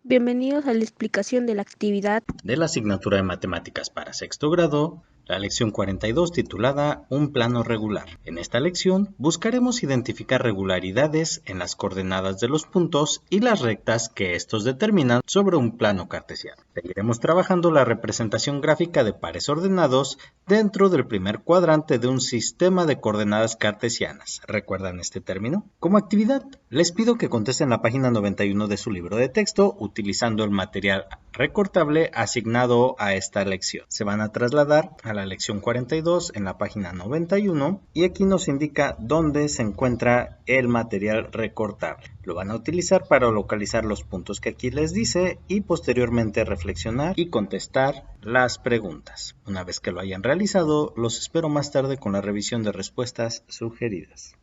Bienvenidos a la explicación de la actividad de la asignatura de Matemáticas para sexto grado, la lección 42 titulada Un plano regular. En esta lección buscaremos identificar regularidades en las coordenadas de los puntos y las rectas que estos determinan sobre un plano cartesiano. Seguiremos trabajando la representación gráfica de pares ordenados dentro del primer cuadrante de un sistema de coordenadas cartesianas. ¿Recuerdan este término? Como actividad, les pido que contesten la página 91 de su libro de texto utilizando el material recortable asignado a esta lección. Se van a trasladar a la lección 42 en la página 91 y aquí nos indica dónde se encuentra el material recortable. Lo van a utilizar para localizar los puntos que aquí les dice y posteriormente reflexionar y contestar las preguntas. Una vez que lo hayan realizado, los espero más tarde con la revisión de respuestas sugeridas.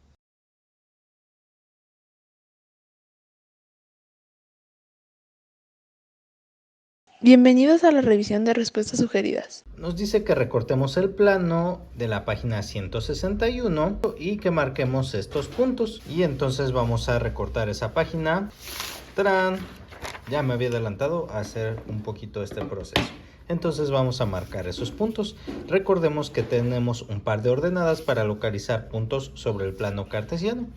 Bienvenidos a la revisión de respuestas sugeridas. Nos dice que recortemos el plano de la página 161 y que marquemos estos puntos. Y entonces vamos a recortar esa página. ¡Tarán! Ya me había adelantado a hacer un poquito este proceso. Entonces vamos a marcar esos puntos. Recordemos que tenemos un par de ordenadas para localizar puntos sobre el plano cartesiano.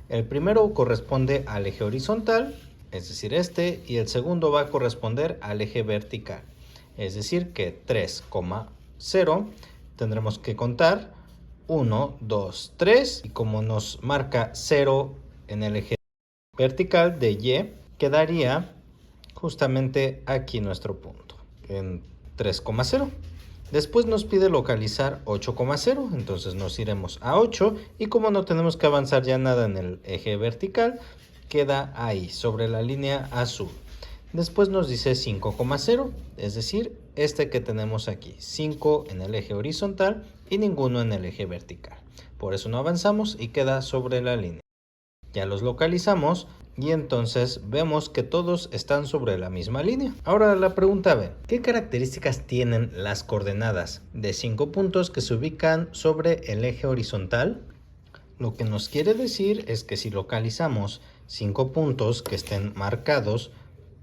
El primero corresponde al eje horizontal, es decir este, y el segundo va a corresponder al eje vertical, es decir que 3,0 tendremos que contar 1, 2, 3 y como nos marca 0 en el eje vertical de Y, quedaría justamente aquí nuestro punto, en 3,0. Después nos pide localizar 8,0, entonces nos iremos a 8 y como no tenemos que avanzar ya nada en el eje vertical, queda ahí, sobre la línea azul. Después nos dice 5,0, es decir, este que tenemos aquí, 5 en el eje horizontal y ninguno en el eje vertical. Por eso no avanzamos y queda sobre la línea. Ya los localizamos y entonces vemos que todos están sobre la misma línea. Ahora la pregunta B, ¿qué características tienen las coordenadas de 5 puntos que se ubican sobre el eje horizontal? Lo que nos quiere decir es que si localizamos 5 puntos que estén marcados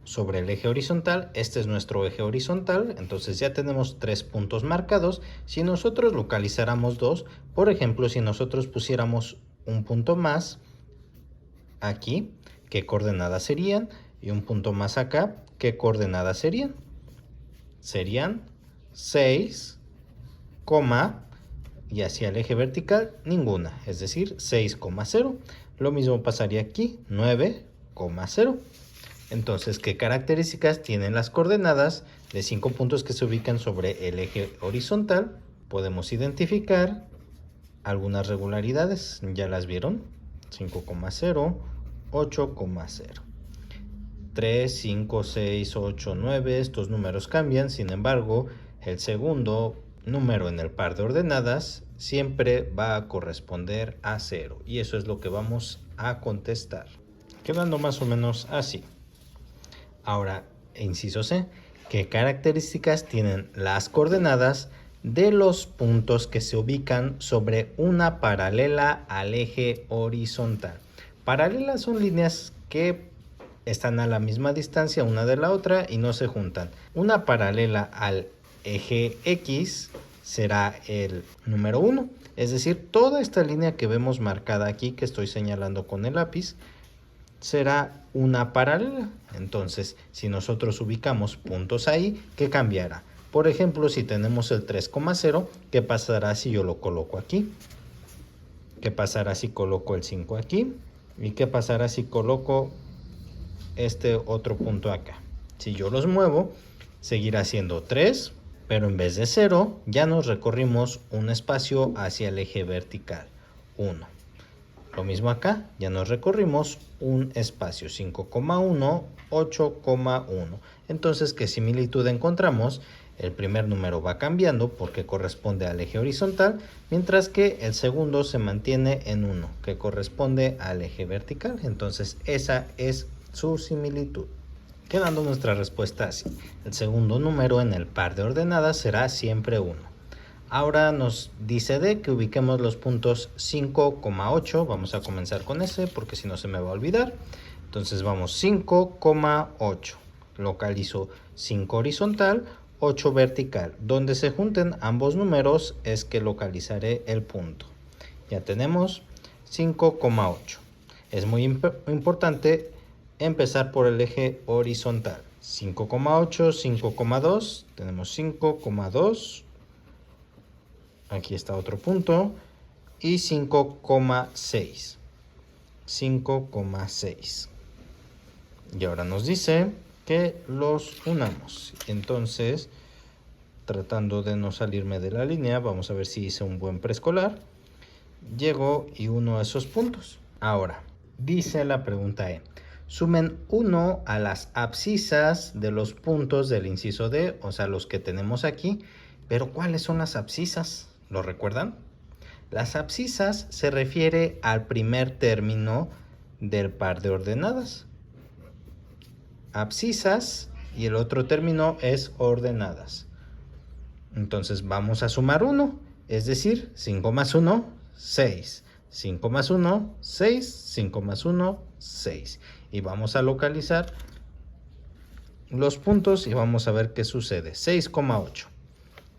sobre el eje horizontal, este es nuestro eje horizontal, entonces ya tenemos 3 puntos marcados. Si nosotros localizáramos 2, por ejemplo, si nosotros pusiéramos un punto más aquí, ¿qué coordenadas serían? Y un punto más acá, ¿qué coordenadas serían? Serían 6, y hacia el eje vertical ninguna, es decir 6,0. Lo mismo pasaría aquí, 9,0. Entonces, ¿qué características tienen las coordenadas de 5 puntos que se ubican sobre el eje horizontal? Podemos identificar algunas regularidades, ya las vieron, 5,0, 8,0. 3, 5, 6, 8, 9, estos números cambian, sin embargo, el segundo número en el par de ordenadas siempre va a corresponder a 0 y eso es lo que vamos a contestar, quedando más o menos así. Ahora, inciso C, ¿qué características tienen las coordenadas de los puntos que se ubican sobre una paralela al eje horizontal? Paralelas son líneas que están a la misma distancia una de la otra y no se juntan. Una paralela al eje X será el número 1, es decir, toda esta línea que vemos marcada aquí, que estoy señalando con el lápiz, será una paralela. Entonces, si nosotros ubicamos puntos ahí, ¿qué cambiará? Por ejemplo, si tenemos el 3,0, ¿qué pasará si yo lo coloco aquí? ¿Qué pasará si coloco el 5 aquí? ¿Y qué pasará si coloco este otro punto acá? Si yo los muevo, seguirá siendo 3, pero en vez de 0, ya nos recorrimos un espacio hacia el eje vertical, 1. Lo mismo acá, ya nos recorrimos un espacio, 5,1, 8,1. Entonces, ¿qué similitud encontramos? El primer número va cambiando porque corresponde al eje horizontal, mientras que el segundo se mantiene en 1, que corresponde al eje vertical. Entonces, esa es su similitud. Quedando nuestra respuesta así. El segundo número en el par de ordenadas será siempre 1. Ahora nos dice D que ubiquemos los puntos 5,8. Vamos a comenzar con ese porque si no se me va a olvidar. Entonces vamos 5,8. Localizo 5 horizontal, 8 vertical. Donde se junten ambos números es que localizaré el punto. Ya tenemos 5,8. Es muy importante empezar por el eje horizontal. 5,8, 5,2. Tenemos 5,2. Aquí está otro punto. Y 5,6. 5,6. Y ahora nos dice que los unamos. Entonces, tratando de no salirme de la línea, vamos a ver si hice un buen preescolar. Llego y uno a esos puntos. Ahora, dice la pregunta E. Sumen 1 a las abscisas de los puntos del inciso D, o sea, los que tenemos aquí. Pero, ¿cuáles son las abscisas? ¿Lo recuerdan? Las abscisas se refiere al primer término del par de ordenadas. Abscisas y el otro término es ordenadas. Entonces vamos a sumar 1, es decir, 5 más 1, 6. 5 más 1, 6. 5 más 1, 6. Y vamos a localizar los puntos y vamos a ver qué sucede. 6,8.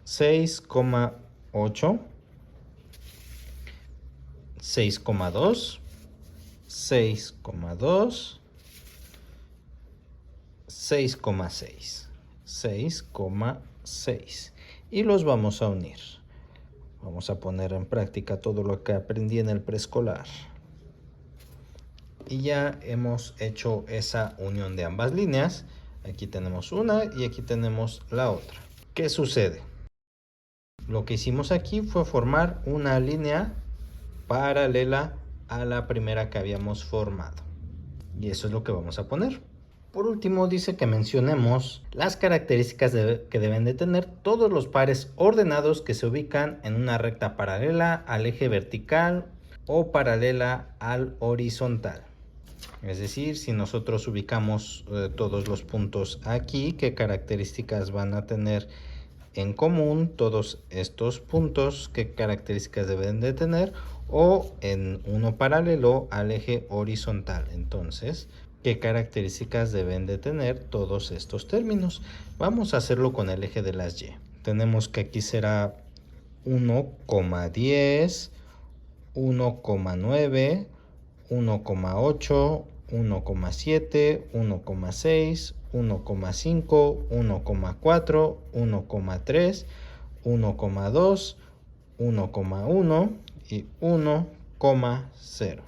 6,8. 6,2. 6,2. 6,6. 6,6. Y los vamos a unir. Vamos a poner en práctica todo lo que aprendí en el preescolar. Y ya hemos hecho esa unión de ambas líneas. Aquí tenemos una y aquí tenemos la otra. ¿Qué sucede? Lo que hicimos aquí fue formar una línea paralela a la primera que habíamos formado. Y eso es lo que vamos a poner. Por último, dice que mencionemos las características que deben de tener todos los pares ordenados que se ubican en una recta paralela al eje vertical o paralela al horizontal. Es decir, si nosotros ubicamos todos los puntos aquí, ¿qué características van a tener en común todos estos puntos? ¿Qué características deben de tener? O en uno paralelo al eje horizontal. Entonces, ¿qué características deben de tener todos estos términos? Vamos a hacerlo con el eje de las Y. Tenemos que aquí será 1,10, 1,9, 1,8, 1,7, 1,6, 1,5, 1,4, 1,3, 1,2, 1,1 y 1,0.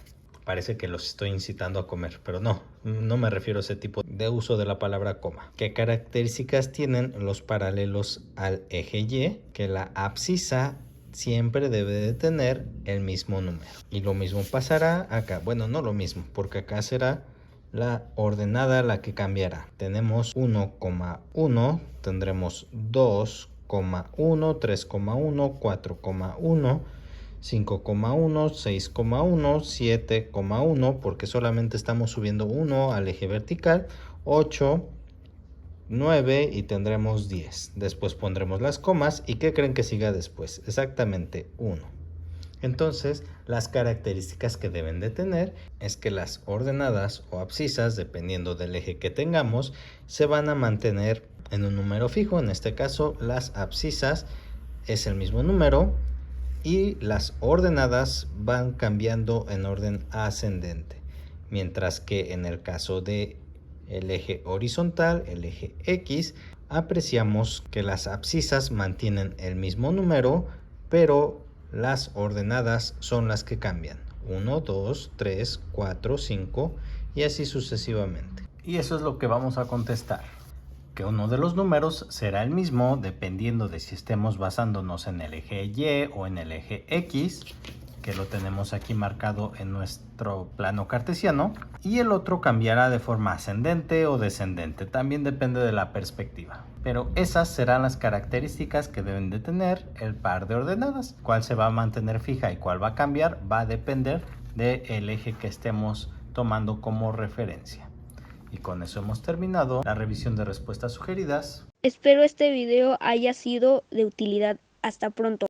Parece que los estoy incitando a comer, pero no me refiero a ese tipo de uso de la palabra coma. ¿Qué características tienen los paralelos al eje Y? Que la abscisa siempre debe de tener el mismo número. Y lo mismo pasará acá. Bueno, no lo mismo, porque acá será la ordenada la que cambiará. Tenemos 1,1, tendremos 2,1, 3,1, 4,1, 5,1, 6,1, 7,1, porque solamente estamos subiendo 1 al eje vertical, 8, 9 y tendremos 10. Después pondremos las comas y ¿qué creen que siga después? Exactamente 1. Entonces, las características que deben de tener es que las ordenadas o abscisas, dependiendo del eje que tengamos, se van a mantener en un número fijo. En este caso, las abscisas es el mismo número y las ordenadas van cambiando en orden ascendente. Mientras que en el caso de el eje horizontal, el eje X, apreciamos que las abscisas mantienen el mismo número, pero las ordenadas son las que cambian. 1, 2, 3, 4, 5 y así sucesivamente. Y eso es lo que vamos a contestar. Que uno de los números será el mismo dependiendo de si estemos basándonos en el eje Y o en el eje X, que lo tenemos aquí marcado en nuestro plano cartesiano, y el otro cambiará de forma ascendente o descendente, también depende de la perspectiva. Pero esas serán las características que deben de tener el par de ordenadas. Cuál se va a mantener fija y cuál va a cambiar va a depender del eje que estemos tomando como referencia. Y con eso hemos terminado la revisión de respuestas sugeridas. Espero este video haya sido de utilidad. Hasta pronto.